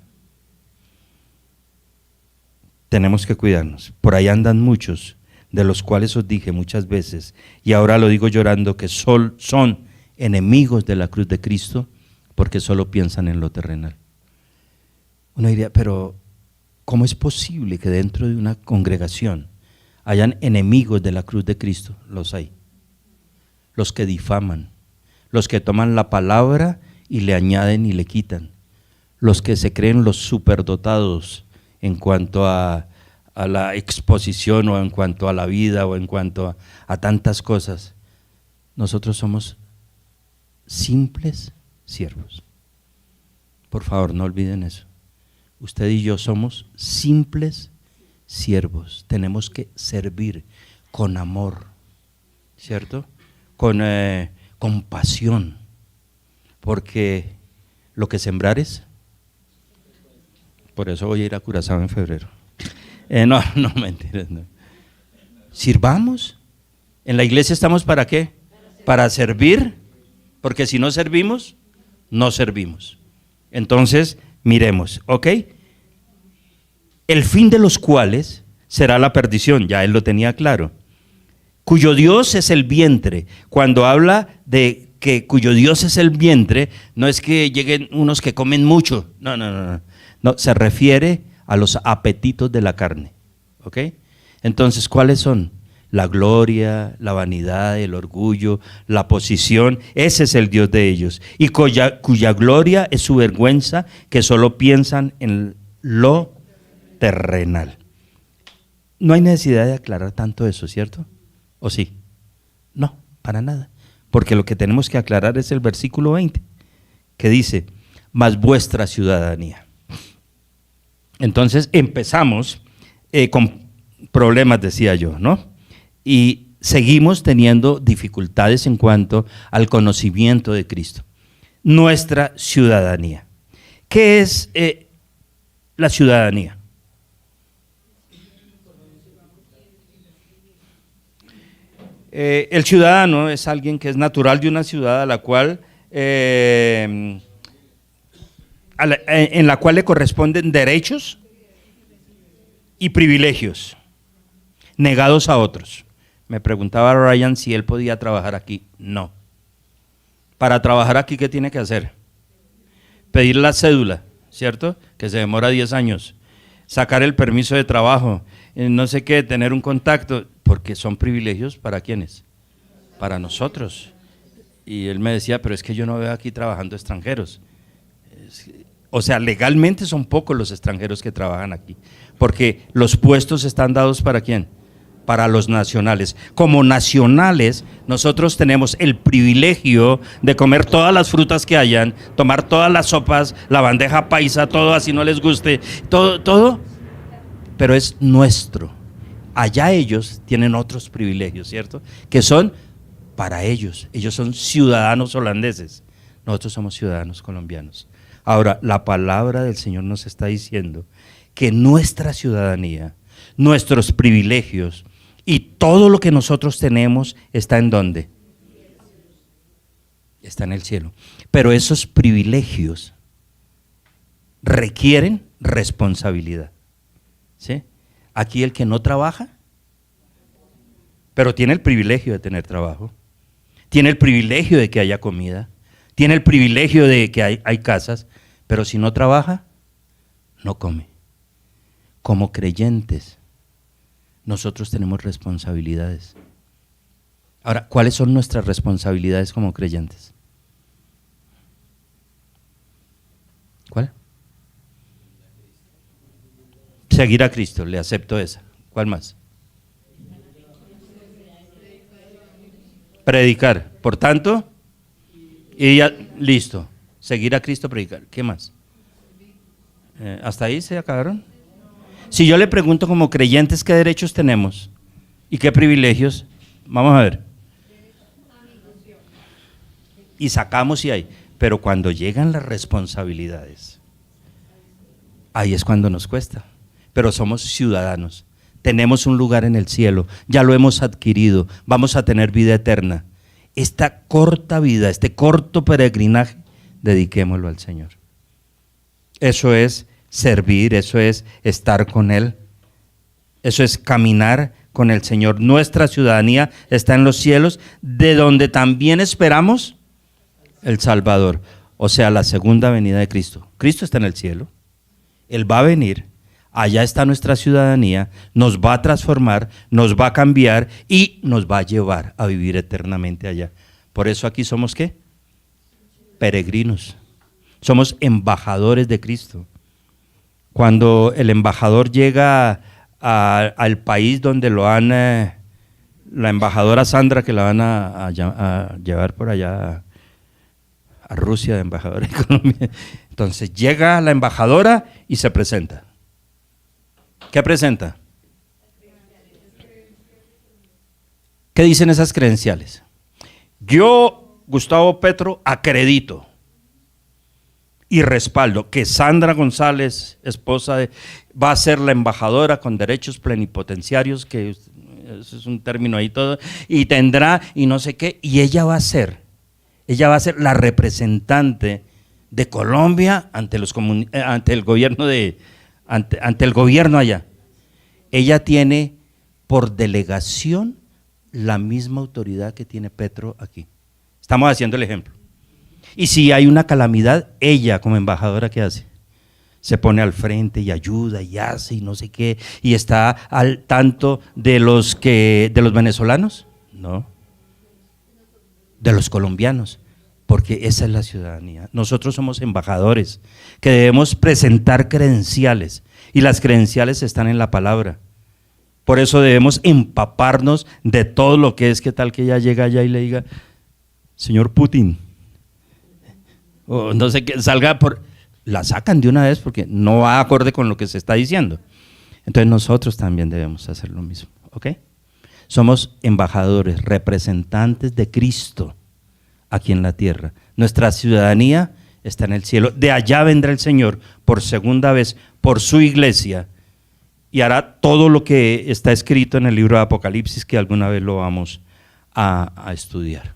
Tenemos que cuidarnos. Por ahí andan muchos, de los cuales os dije muchas veces, y ahora lo digo llorando, que son enemigos de la cruz de Cristo, porque solo piensan en lo terrenal. Uno diría, pero ¿cómo es posible que dentro de una congregación hayan enemigos de la cruz de Cristo? Los hay. Los que difaman, los que toman la palabra y le añaden y le quitan, los que se creen los superdotados en cuanto a la exposición o en cuanto a la vida o en cuanto a tantas cosas. Nosotros somos simples siervos. Por favor, no olviden eso. Usted y yo somos simples siervos. Tenemos que servir con amor, ¿cierto? Con pasión. Porque lo que sembrares, por eso voy a ir a Curazao en febrero. No, mentiras, no. Sirvamos. En la iglesia estamos ¿para qué? Para servir, porque si no servimos, no servimos. Entonces, miremos, ¿ok? El fin de los cuales será la perdición, ya él lo tenía claro. Cuyo Dios es el vientre. Cuando habla de que cuyo Dios es el vientre, no es que lleguen unos que comen mucho, no, se refiere a los apetitos de la carne, ¿ok? Entonces, ¿cuáles son? La gloria, la vanidad, el orgullo, la posición, ese es el Dios de ellos, y cuya gloria es su vergüenza, que solo piensan en lo terrenal. No hay necesidad de aclarar tanto eso, ¿cierto? ¿O sí? No, para nada. Porque lo que tenemos que aclarar es el versículo 20, que dice, mas vuestra ciudadanía. Entonces empezamos con problemas, decía yo, ¿no? Y seguimos teniendo dificultades en cuanto al conocimiento de Cristo. Nuestra ciudadanía. ¿Qué es la ciudadanía? El ciudadano es alguien que es natural de una ciudad a la cual, en la cual le corresponden derechos y privilegios negados a otros. Me preguntaba Ryan si él podía trabajar aquí. No. Para trabajar aquí, ¿qué tiene que hacer? Pedir la cédula, ¿cierto? Que se demora 10 años. Sacar el permiso de trabajo, no sé qué, tener un contacto, porque son privilegios ¿para quiénes? Para nosotros. Y él me decía, pero es que yo no veo aquí trabajando extranjeros. O sea, legalmente son pocos los extranjeros que trabajan aquí, porque los puestos están dados ¿para quién? Para los nacionales. Como nacionales, nosotros tenemos el privilegio de comer todas las frutas que hayan, tomar todas las sopas, la bandeja paisa, todo así no les guste, todo, pero es nuestro. Allá ellos tienen otros privilegios, ¿cierto? Que son para ellos. Ellos son ciudadanos holandeses, nosotros somos ciudadanos colombianos. Ahora, la palabra del Señor nos está diciendo que nuestra ciudadanía, nuestros privilegios y todo lo que nosotros tenemos está ¿en dónde? Está en el cielo. Pero esos privilegios requieren responsabilidad. ¿Sí? Aquí el que no trabaja, pero tiene el privilegio de tener trabajo, tiene el privilegio de que haya comida, tiene el privilegio de que hay casas, pero si no trabaja, no come. Como creyentes, nosotros tenemos responsabilidades. Ahora, ¿cuáles son nuestras responsabilidades como creyentes? ¿Cuál? Seguir a Cristo, le acepto esa. ¿Cuál más? Predicar. Por tanto, y ya, listo. Seguir a Cristo, predicar. ¿Qué más? ¿Hasta ahí se acabaron? Si yo le pregunto como creyentes qué derechos tenemos y qué privilegios, vamos a ver. Y sacamos y hay. Pero cuando llegan las responsabilidades, ahí es cuando nos cuesta. Pero somos ciudadanos, tenemos un lugar en el cielo, ya lo hemos adquirido, vamos a tener vida eterna. Esta corta vida, este corto peregrinaje, dediquémoslo al Señor. Eso es servir, eso es estar con Él, eso es caminar con el Señor. Nuestra ciudadanía está en los cielos, de donde también esperamos el Salvador, o sea, la segunda venida de Cristo. Cristo está en el cielo, Él va a venir, allá está nuestra ciudadanía, nos va a transformar, nos va a cambiar y nos va a llevar a vivir eternamente allá. Por eso aquí somos ¿qué? Peregrinos, somos embajadores de Cristo. Cuando el embajador llega al país donde lo han, la embajadora Sandra, que la van a llevar por allá a Rusia de embajadora en Colombia, entonces llega la embajadora y se presenta. ¿Qué presenta? ¿Qué dicen esas credenciales? Yo, Gustavo Petro, acredito y respaldo que Sandra González, esposa va a ser la embajadora con derechos plenipotenciarios, que eso es un término ahí todo, y tendrá y no sé qué, y ella va a ser la representante de Colombia ante el gobierno ante el gobierno allá. Ella tiene por delegación la misma autoridad que tiene Petro aquí. Estamos haciendo el ejemplo. Y si hay una calamidad, ella como embajadora, ¿qué hace? Se pone al frente y ayuda y hace y no sé qué, y está al tanto de los venezolanos, no, de los colombianos, porque esa es la ciudadanía. Nosotros somos embajadores que debemos presentar credenciales, y las credenciales están en la palabra. Por eso debemos empaparnos de todo lo que es, que tal que ella llega allá y le diga, señor Putin, o no sé qué, la sacan de una vez porque no va acorde con lo que se está diciendo. Entonces nosotros también debemos hacer lo mismo, ¿ok? Somos embajadores, representantes de Cristo aquí en la tierra. Nuestra ciudadanía está en el cielo. De allá vendrá el Señor por segunda vez por su iglesia y hará todo lo que está escrito en el libro de Apocalipsis, que alguna vez lo vamos a estudiar.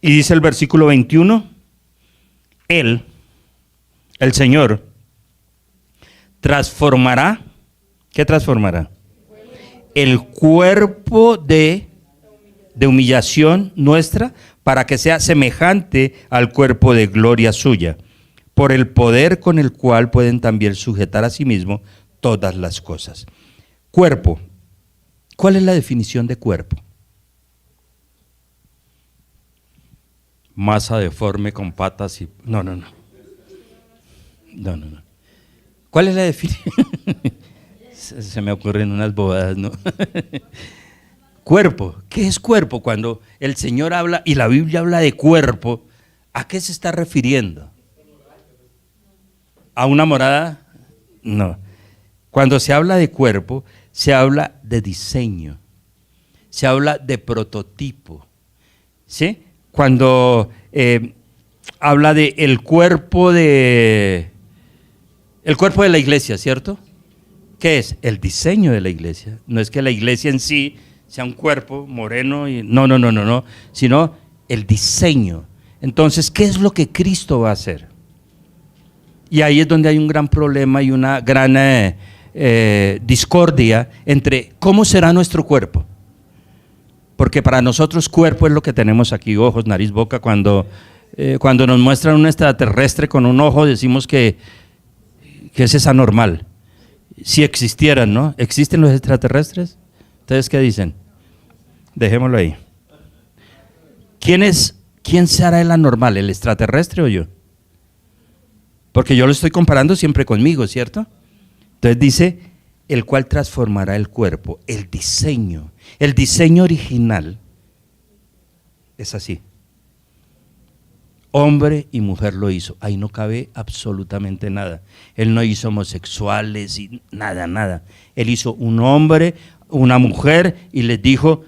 Y dice el versículo 21, Él, el Señor, transformará, ¿qué transformará? El cuerpo de humillación nuestra para que sea semejante al cuerpo de gloria suya, por el poder con el cual pueden también sujetar a sí mismo todas las cosas. Cuerpo. ¿Cuál es la definición de cuerpo? Masa deforme con patas y... No. ¿Cuál es la definición? Se me ocurren unas bobadas, ¿no? Cuerpo. ¿Qué es cuerpo? Cuando el Señor habla y la Biblia habla de cuerpo, ¿a qué se está refiriendo? ¿A una morada? No. Cuando se habla de cuerpo, se habla de diseño, se habla de prototipo, ¿sí? Cuando habla de el cuerpo de la iglesia, ¿cierto? ¿Qué es? El diseño de la iglesia. No es que la iglesia en sí sea un cuerpo moreno y no, sino el diseño. Entonces, ¿qué es lo que Cristo va a hacer? Y ahí es donde hay un gran problema y una gran discordia entre cómo será nuestro cuerpo. Porque para nosotros cuerpo es lo que tenemos aquí, ojos, nariz, boca. Cuando nos muestran un extraterrestre con un ojo, decimos que ese es anormal. Si existieran, ¿no? ¿Existen los extraterrestres? ¿Ustedes qué dicen? Dejémoslo ahí. ¿Quién se hará el anormal, el extraterrestre o yo? Porque yo lo estoy comparando siempre conmigo, ¿cierto? Entonces dice, el cual transformará el cuerpo, el diseño original es así. Hombre y mujer lo hizo, ahí no cabe absolutamente nada. Él no hizo homosexuales y nada. Él hizo un hombre, una mujer y les dijo,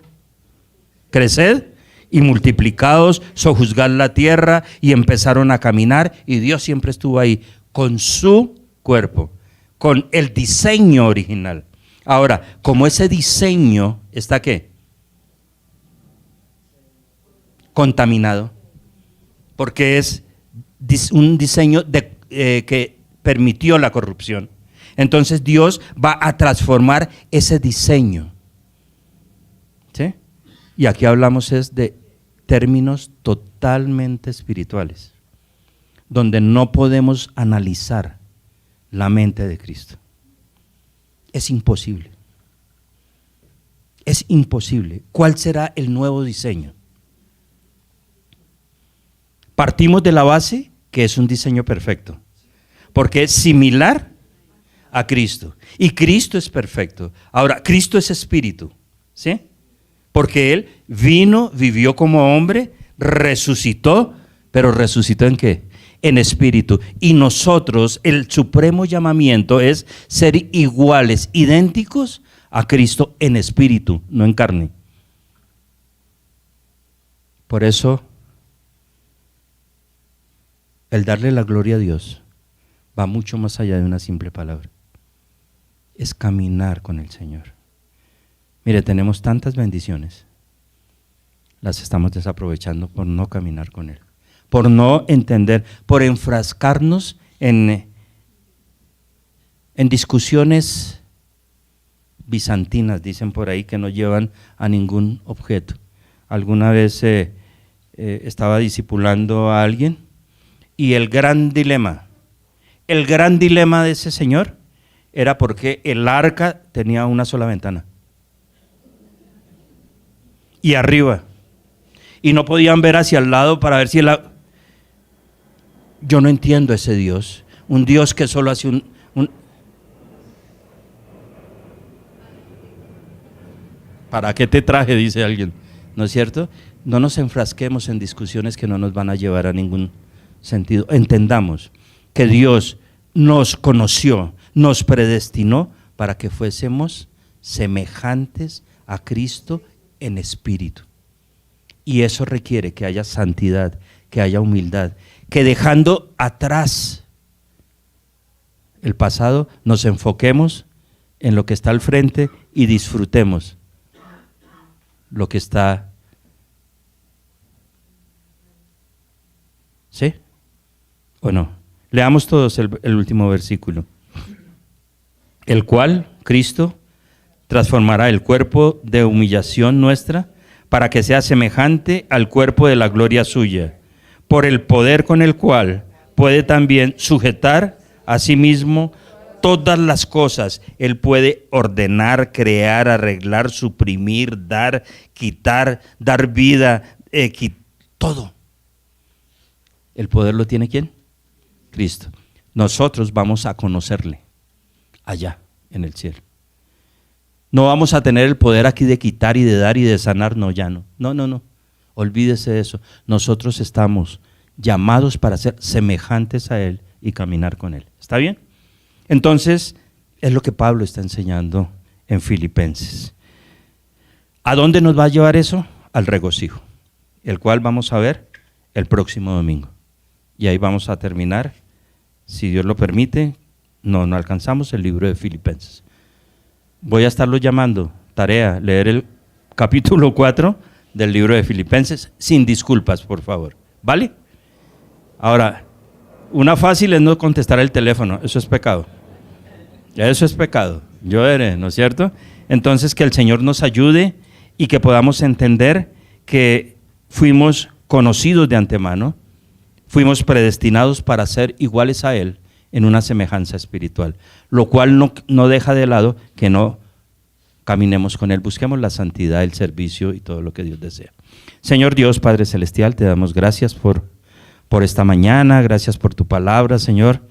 creced y multiplicados, sojuzgad la tierra, y empezaron a caminar y Dios siempre estuvo ahí con su cuerpo, con el diseño original. Ahora, como ese diseño está ¿qué? Contaminado, porque es un diseño que permitió la corrupción. Entonces Dios va a transformar ese diseño. ¿Sí? Y aquí hablamos es de términos totalmente espirituales, donde no podemos analizar la mente de Cristo. Es imposible. Es imposible. ¿Cuál será el nuevo diseño? Partimos de la base que es un diseño perfecto, porque es similar a Cristo, y Cristo es perfecto. Ahora, Cristo es espíritu, ¿sí? Porque Él vino, vivió como hombre, resucitó, pero ¿resucitó en qué? En espíritu. Y nosotros, el supremo llamamiento es ser iguales, idénticos a Cristo en espíritu, no en carne. Por eso, el darle la gloria a Dios va mucho más allá de una simple palabra. Es caminar con el Señor. Mire, tenemos tantas bendiciones, las estamos desaprovechando por no caminar con Él, por no entender, por enfrascarnos en discusiones bizantinas, dicen por ahí, que no llevan a ningún objeto. Alguna vez estaba discipulando a alguien y el gran dilema de ese señor era porque el arca tenía una sola ventana y arriba, y no podían ver hacia el lado para ver si Yo no entiendo ese Dios, un Dios que solo hace un... ¿Para qué te traje? Dice alguien, ¿no es cierto? No nos enfrasquemos en discusiones que no nos van a llevar a ningún sentido. Entendamos que Dios nos conoció, nos predestinó para que fuésemos semejantes a Cristo en espíritu. Y eso requiere que haya santidad, que haya humildad, que dejando atrás el pasado, nos enfoquemos en lo que está al frente y disfrutemos lo que está. ¿Sí? ¿O no? Leamos todos el último versículo. El cual, Cristo, transformará el cuerpo de humillación nuestra para que sea semejante al cuerpo de la gloria suya, por el poder con el cual puede también sujetar a sí mismo todas las cosas. Él puede ordenar, crear, arreglar, suprimir, dar, quitar, dar vida, todo. ¿El poder lo tiene quién? Cristo. Nosotros vamos a conocerle allá en el cielo. No vamos a tener el poder aquí de quitar y de dar y de sanar, no, ya no. No. Olvídese de eso. Nosotros estamos llamados para ser semejantes a Él y caminar con Él. ¿Está bien? Entonces, es lo que Pablo está enseñando en Filipenses. ¿A dónde nos va a llevar eso? Al regocijo, el cual vamos a ver el próximo domingo. Y ahí vamos a terminar, si Dios lo permite, no alcanzamos el libro de Filipenses. Voy a estarlo llamando, tarea, leer el capítulo 4 del libro de Filipenses, sin disculpas, por favor. ¿Vale? Ahora, una fácil es no contestar el teléfono, eso es pecado. Eso es pecado, yo veré, ¿no es cierto? Entonces, que el Señor nos ayude y que podamos entender que fuimos conocidos de antemano, fuimos predestinados para ser iguales a Él en una semejanza espiritual, lo cual no deja de lado que no caminemos con Él, busquemos la santidad, el servicio y todo lo que Dios desea. Señor Dios, Padre Celestial, te damos gracias por esta mañana, gracias por tu palabra, Señor.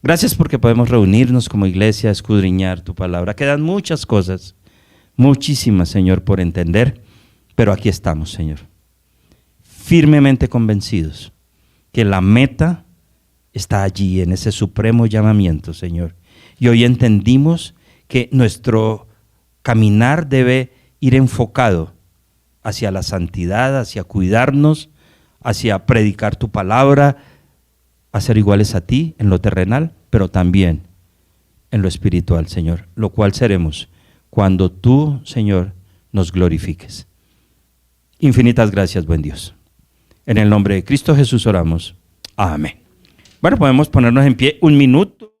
Gracias porque podemos reunirnos como iglesia, escudriñar tu palabra. Quedan muchas cosas, muchísimas, Señor, por entender, pero aquí estamos, Señor, firmemente convencidos que la meta está allí, en ese supremo llamamiento, Señor. Y hoy entendimos que nuestro caminar debe ir enfocado hacia la santidad, hacia cuidarnos, hacia predicar tu palabra, a ser iguales a ti en lo terrenal, pero también en lo espiritual, Señor, lo cual seremos cuando tú, Señor, nos glorifiques. Infinitas gracias, buen Dios. En el nombre de Cristo Jesús oramos. Amén. Bueno, podemos ponernos en pie un minuto.